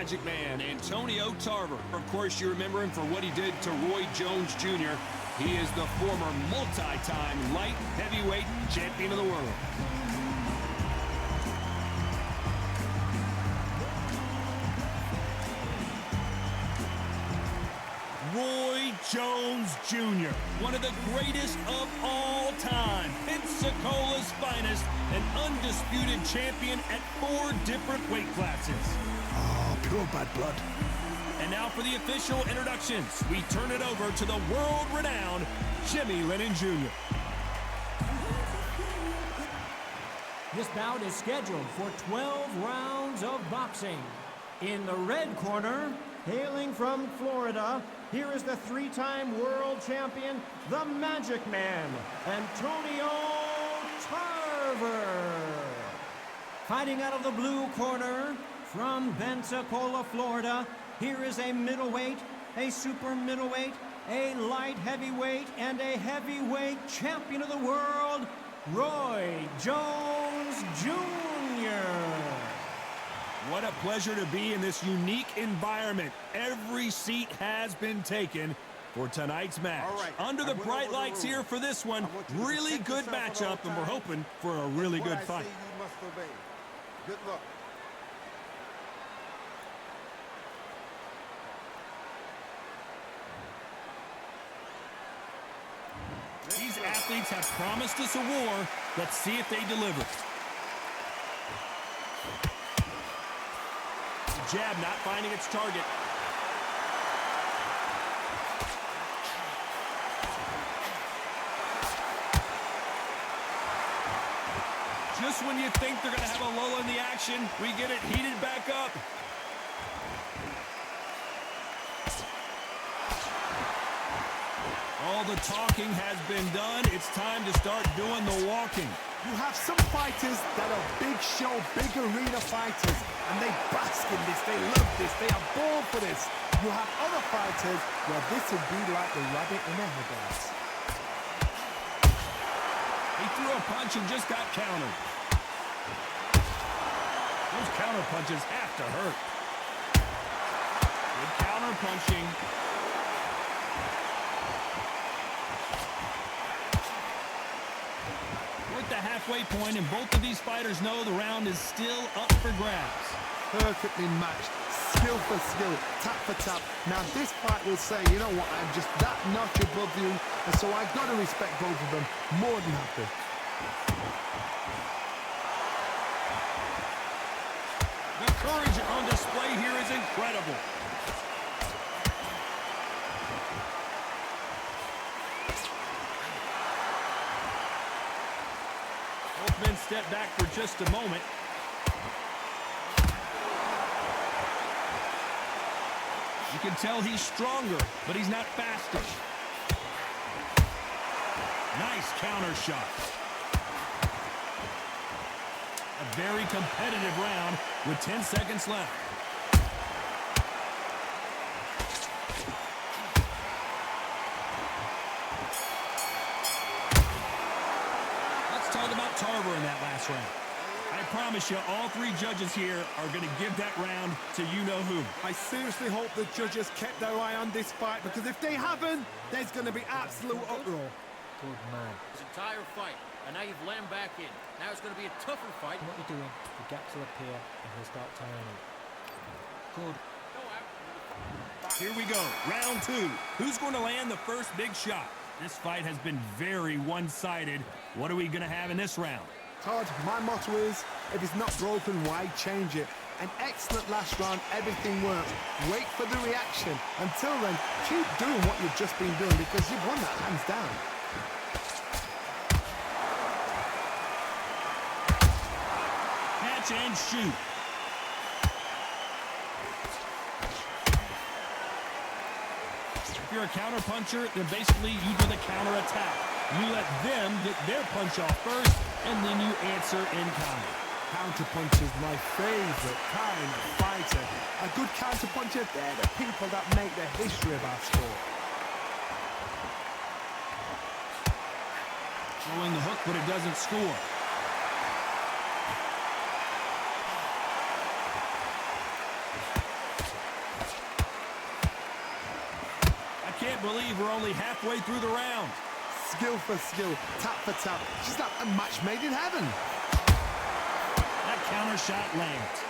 Magic Man, Antonio Tarver. Of course, you remember him for what he did to Roy Jones Jr. He is the former multi-time light heavyweight champion of the world. Roy Jones Jr., one of the greatest of all time, Pensacola's finest, an undisputed champion at 4 different weight classes. Oh, pure bad blood. And now for the official introductions, we turn it over to the world-renowned Jimmy Lennon Jr. This bout is scheduled for 12 rounds of boxing. In the red corner, hailing from Florida, here is the 3-time world champion, the Magic Man, Antonio Tarver. Fighting out of the blue corner, from Pensacola, Florida, here is a middleweight, a super middleweight, a light heavyweight, and a heavyweight champion of the world, Roy Jones Jr. What a pleasure to be in this unique environment. Every seat has been taken for tonight's match. Under the bright lights here for this one, really good matchup, and we're hoping for a really good fight. You must obey. Good luck. These athletes have promised us a war. Let's see if they deliver. Jab not finding its target. Just when you think they're going to have a lull in the action, we get it heated back up. All the talking has been done. It's time to start doing the walking. You have some fighters that are big show, big arena fighters, and they bask in this, they love this, they are born for this. You have other fighters where this would be like the rabbit in a headlights. He threw a punch and just got countered. Those counter punches have to hurt. Good counter punching. We're at the halfway point, and both of these fighters know the round is still up for grabs. Perfectly matched, skill for skill, tap for tap. Now this fight will say, you know what, I'm just that notch above you, and so I've got to respect both of them more than happy. The courage on display here is incredible. Both men step back for just a moment. You can tell he's stronger, but he's not faster. Nice counter shot. A very competitive round with 10 seconds left. Let's talk about Tarver in that last round. I promise you, all 3 judges here are going to give that round to you-know-who. I seriously hope the judges kept their eye on this fight, because if they haven't, there's going to be absolute uproar. Good man. It's an entire fight, and now you've let him back in. Now it's going to be a tougher fight. What you're doing, the gaps will appear and he'll start turning. Good. Here we go, round 2. Who's going to land the first big shot? This fight has been very one-sided. What are we going to have in this round? Todd, my motto is, if it's not broken, why change it? An excellent last round, everything worked. Wait for the reaction. Until then, keep doing what you've just been doing, because you've won that hands down. Catch and shoot. If you're a counter puncher, then basically you do the counter attack. You let them get their punch off first, and then you answer in kind. Counterpunch is my favorite kind of fighter. A good counterpuncher, they're the people that make the history of our sport. Throwing the hook, but it doesn't score. believe we're only halfway through the round. Skill for skill, tap for tap. She's like a match made in heaven. That counter shot lands.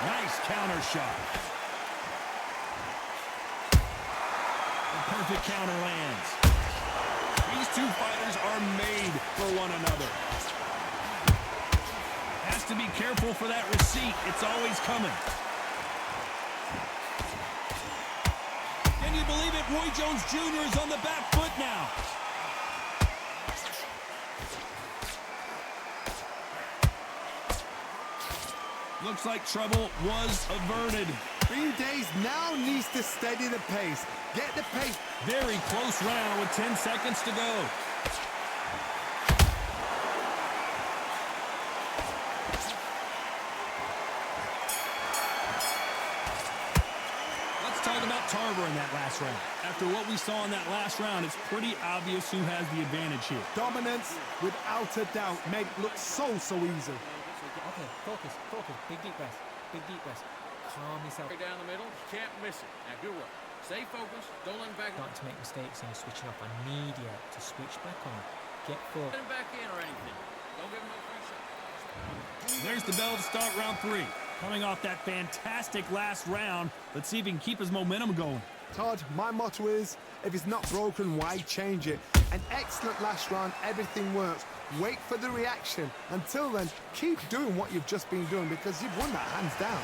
Nice counter shot. The perfect counter lands. These two fighters are made for one another. Has to be careful for that receipt. It's always coming. Can you believe it? Roy Jones Jr. is on the back foot now. Looks like trouble was averted. Green Days now needs to steady the pace. Get the pace. Very close round with 10 seconds to go. Let's talk about Tarver in that last round. After what we saw in that last round, it's pretty obvious who has the advantage here. Dominance, without a doubt, made it look so easy. Okay, focus. Big deep breath. Calm yourself. Down the middle, you can't miss it. Now good work. Stay focused. Don't let him back. Starting to make mistakes and you're switching off. I need you to switch back on. Get full. Let him back in or anything. Don't give him no free shot. There's the bell to start round 3. Coming off that fantastic last round, let's see if he can keep his momentum going. Todd, my motto is, if it's not broken, why change it? An excellent last round, everything works. Wait for the reaction. Until then, keep doing what you've just been doing because you've won that hands down.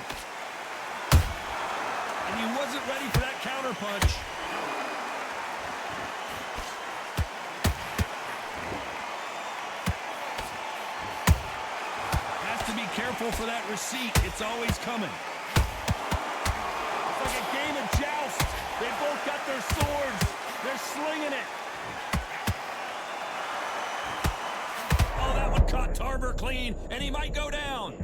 And he wasn't ready for that counter punch. Has to be careful for that receipt. It's always coming. It's like a game of joust. They both got their swords. They're slinging it. Oh, that one caught Tarver clean, and he might go down.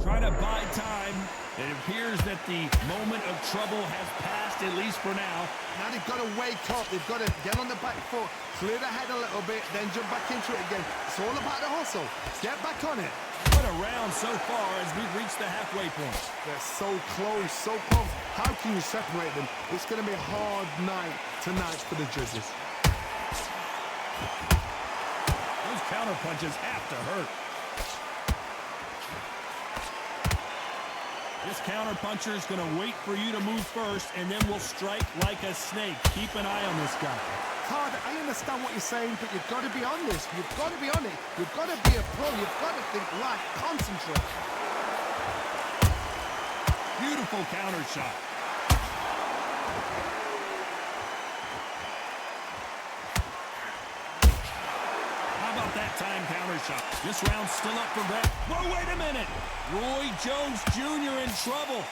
Trying to buy time. It appears that the moment of trouble has passed, at least for now. Now they've got to wake up. They've got to get on the back foot, clear the head a little bit, then jump back into it again. It's all about the hustle. Get back on it. What a round so far as we've reached the halfway point. They're so close, so close. How can you separate them? It's going to be a hard night tonight for the judges. Those counter punches have to hurt. This counter puncher is going to wait for you to move first, and then we'll strike like a snake. Keep an eye on this guy. Todd, I understand what you're saying, but you've got to be on this. You've got to be on it. You've got to be a pro. You've got to think right. Concentrate. Beautiful counter shot. How about that time counter shot? This round's still up for grabs. Whoa, wait a minute. Roy Jones Jr. in trouble.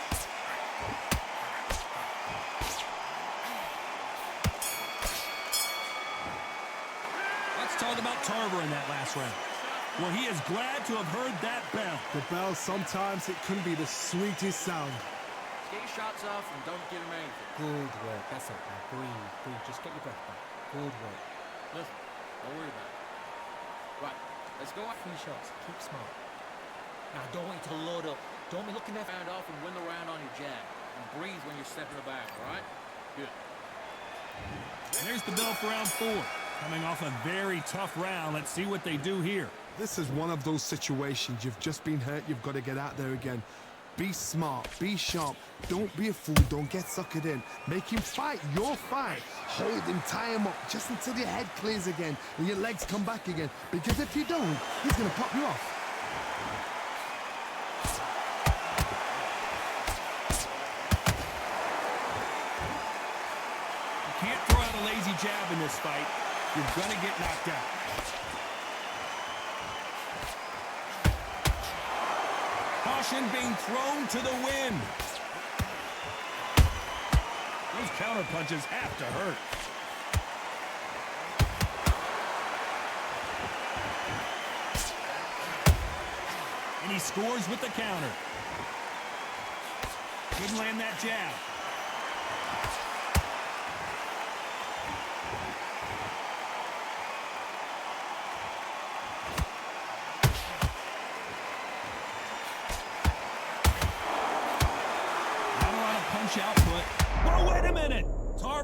Let's talk about Tarver in that last round. Well, he is glad to have heard that bell. The bell, sometimes it can be the sweetest sound. Get your shots off and don't give him anything. Good work. That's it. Now breathe. Just get your breath back. Good work. Listen, don't worry about it. Right, let's go. 3 shots. Keep smart. Now, I don't want you to load up. Don't be looking there. Round off and win the round on your jab. And breathe when you're stepping the back, all right? Good. And there's the bell for round 4. Coming off a very tough round. Let's see what they do here. This is one of those situations. You've just been hurt. You've got to get out there again. Be smart. Be sharp. Don't be a fool. Don't get suckered in. Make him fight your fight. Hold him. Tie him up just until your head clears again and your legs come back again. Because if you don't, he's going to pop you off. You can't throw out a lazy jab in this fight. You're going to get knocked out. Caution being thrown to the wind. Those counter punches have to hurt. And he scores with the counter. Couldn't land that jab.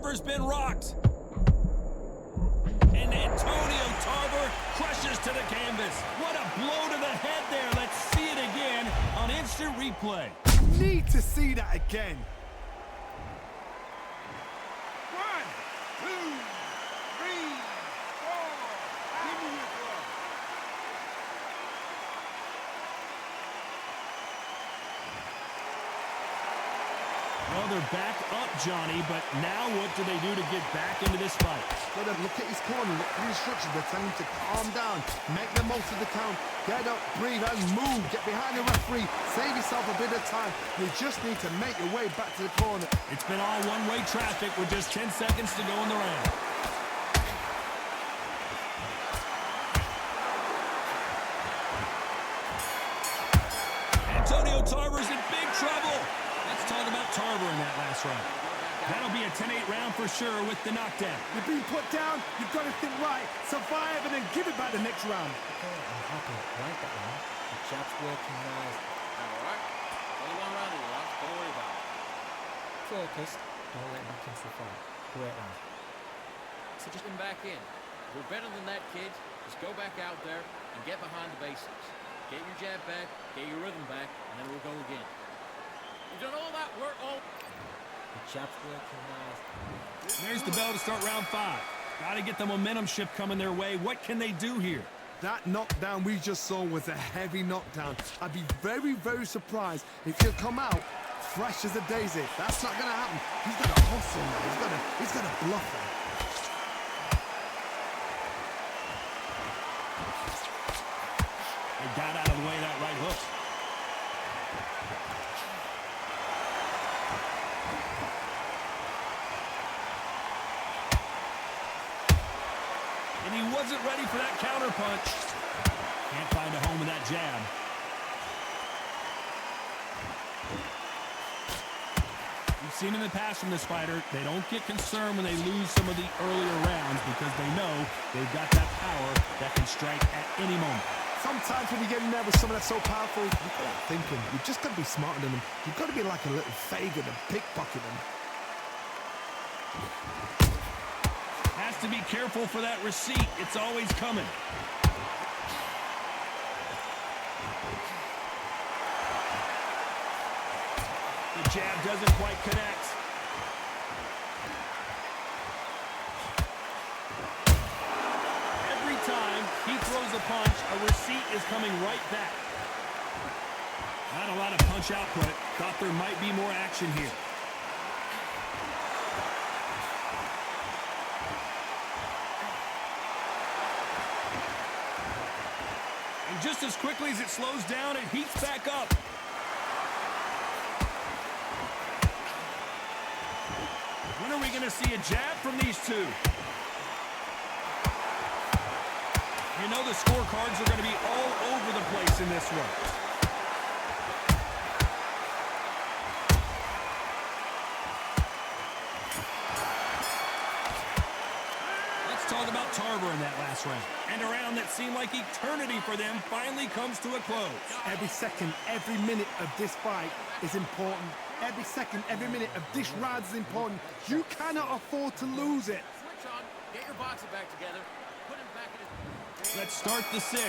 Tarver's been rocked. And Antonio Tarver crushes to the canvas. What a blow to the head there. Let's see it again on instant replay. Need to see that again. 1, 2, 3, 4. Give me your glove. Well, they're back up, Johnny, but now what do they do to get back into this fight? Gotta look at his corner, look at the instructions. They're telling him to calm down, make the most of the count, get up, breathe, and move. Get behind the referee, save yourself a bit of time. You just need to make your way back to the corner. It's been all one-way traffic with just 10 seconds to go in the round. Antonio Tarver's in big trouble. Let's talk about Tarver in that last round. That'll be a 10-8 round for sure with the knockdown. You're being put down, you've got to think right, survive, and then give it back the next round. Okay, I'm happy. I like that one. The jab's working nice. All right. Only one round of you, lads. Don't worry about it. Focused. Don't let back into the fight. Great round. So just come back in. We're better than that, kid. Just go back out there and get behind the basics. Get your jab back, get your rhythm back, and then we'll go again. You've done all that work all... The jab's working nice. There's the bell to start round 5. Got to get the momentum shift coming their way. What can they do here? That knockdown we just saw was a heavy knockdown. I'd be very, very surprised if he'll come out fresh as a daisy. That's not going to happen. He's got to hustle now. He's got to bluff him. They got out of the way of that right hook. And he wasn't ready for that counter punch. Can't find a home with that jab. We've seen in the past from this fighter, they don't get concerned when they lose some of the earlier rounds because they know they've got that power that can strike at any moment. Sometimes when you get in there with someone that's so powerful, you've got to think him. You've just got to be smarter than him. You've got to be like a little Fagin and pickpocket him. Has to be careful for that receipt. It's always coming. The jab doesn't quite connect. Every time he throws a punch, a receipt is coming right back. Not a lot of punch output. Thought there might be more action here. And just as quickly as it slows down, it heats back up. When are we going to see a jab from these two? You know the scorecards are going to be all over the place in this one. Let's talk about Tarver in that last round. And a round that seemed like eternity for them finally comes to a close. Every second, every minute of this fight is important. Every second, every minute of this round is important. You cannot afford to lose it. Switch on. Get your boxing back together. Put him back in his... Let's start the 6.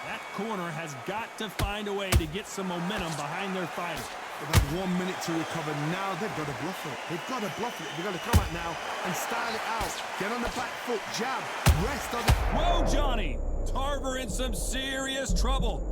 That corner has got to find a way to get some momentum behind their fighter. They've had 1 minute to recover. Now they've got to bluff it. They've got to bluff it. They've got to come out now and style it out. Get on the back foot, jab, rest on it. Whoa, Johnny! Tarver in some serious trouble.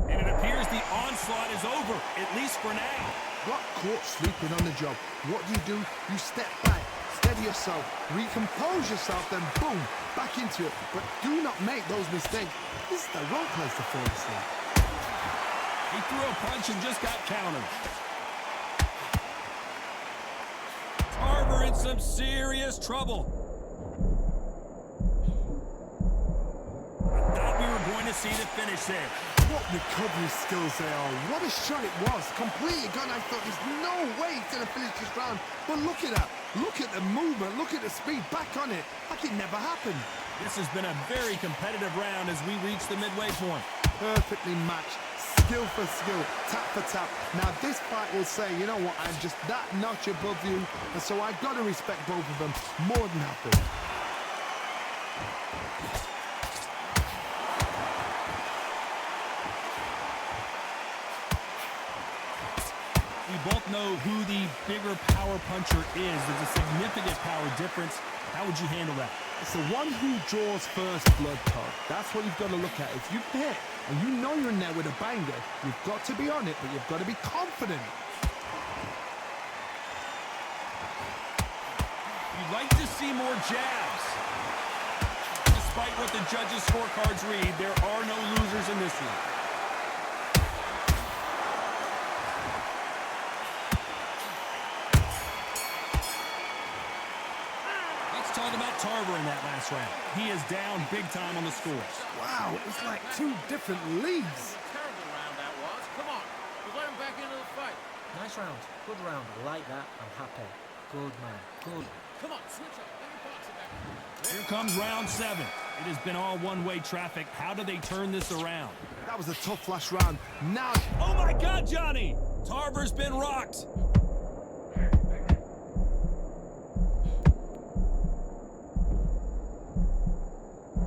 And it appears the onslaught is over, at least for now. Got caught sleeping on the job. What do? You step back, steady yourself, recompose yourself, then boom, back into it. But do not make those mistakes. This is the wrong place to fall asleep. He threw a punch and just got countered. Tarver in some serious trouble. I thought we were going to see the finish there. What recovery skills they are. What a shot it was. Completely gone. I thought there's no way he's going to finish this round. But look at that. Look at the movement. Look at the speed. Back on it. Like it never happened. This has been a very competitive round as we reach the midway point. Perfectly matched. skill for skill, tap for tap. Now this fight will say, you know what, I'm just that notch above you, and so I've got to respect both of them more than happy. We both know who the bigger power puncher is. There's a significant power difference. How would you handle that? It's the one who draws first blood, Todd. That's what you've got to look at. If you hit and you know you're in there with a banger, you've got to be on it, but you've got to be confident. You'd like to see more jabs. Despite what the judges' scorecards read, there are no losers in this one. Talk about Tarver in that last round. He is down big time on the scores. Wow, it's like two different leagues. Terrible round that was. Come on, we'll let him back into the fight. Nice round. Good round. I like that. I'm happy. Good, man. Good. Come on, switch up. Let your boxing back. Here comes round 7. It has been all one-way traffic. How do they turn this around? That was a tough last round. Now... Oh, my God, Johnny! Tarver's been rocked.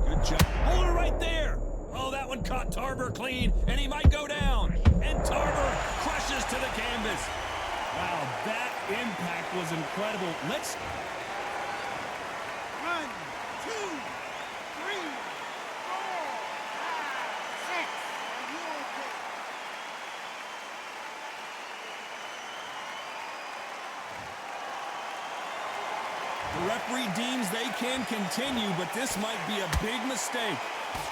Good job. Hold it right there. Oh, that one caught Tarver clean, and he might go down. And Tarver crushes to the canvas. Wow, that impact was incredible. Let's... 1, 2, 3, 4, 5, 6. Are you okay? The referee deems they can continue, but this might be a big mistake.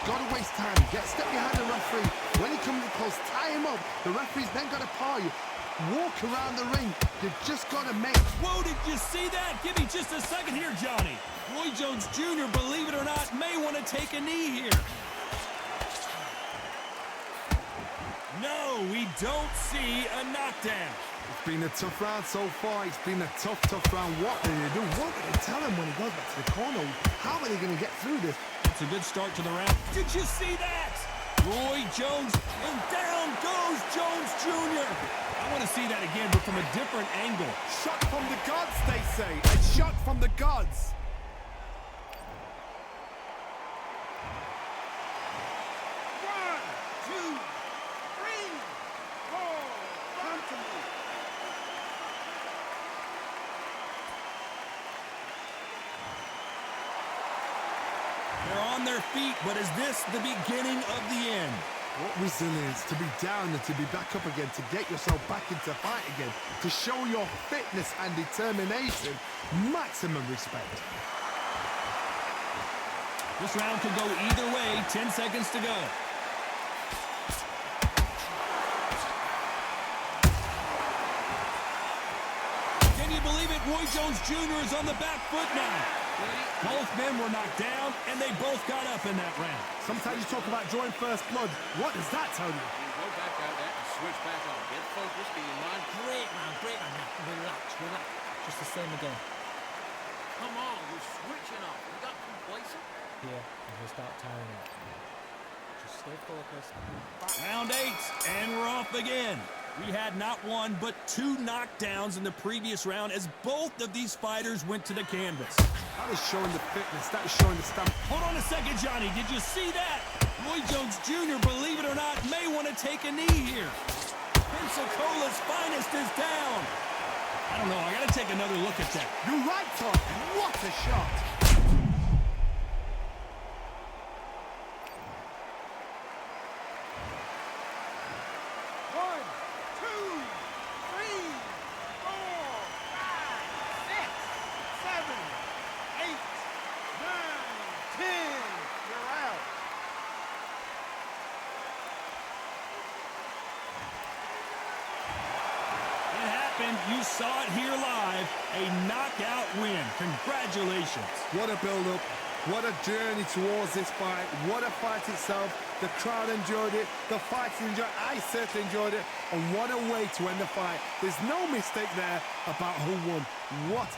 Got to waste time. Step behind the referee. When he comes close, tie him up. The referee's then got to paw you. Walk around the ring. You've just got to make... Whoa, did you see that? Give me just a second here, Johnny. Roy Jones Jr., believe it or not, may want to take a knee here. No, we don't see a knockdown. It's been a tough round so far. It's been a tough round. What do they do? What do they tell him when he goes back to the corner? How are they going to get through this? It's a good start to the round. Did you see that? Roy Jones, and down goes Jones Jr. I want to see that again, but from a different angle. Shot from the gods, they say. A shot from the gods. One, two, three, four. Come to me. They're on their feet, but is this the beginning of the end? What resilience to be down and to be back up again, to get yourself back into fight again, to show your fitness and determination. Maximum respect. This round could go either way. 10 seconds to go. Can you believe it? Roy Jones Jr. is on the back foot now. Both men were knocked down, and they both got up in that round. Sometimes you talk about drawing first blood. What does that tell you? You go back out there and switch back on. Get focused, get your mind. Great round. Great round. Relax. Just the same again. Come on, you're switching off. You got complacent. Here, and he'll start tiring out. Just stay focused. Round 8, and we're off again. We had not one, but 2 knockdowns in the previous round as both of these fighters went to the canvas. That is showing the fitness. That is showing the stamina. Hold on a second, Johnny. Did you see that? Roy Jones Jr., believe it or not, may want to take a knee here. Pensacola's finest is down. I don't know. I got to take another look at that. You're right, Todd. What a shot. One, two, three, four, five, six, seven, 8, 9, 10. You're out. It happened. You saw it here live. A knockout win. Congratulations. What a build-up. What a journey towards this fight. What a fight itself. The crowd enjoyed it. The fighters enjoyed it. I certainly enjoyed it. And what a way to end the fight. There's no mistake there about who won. What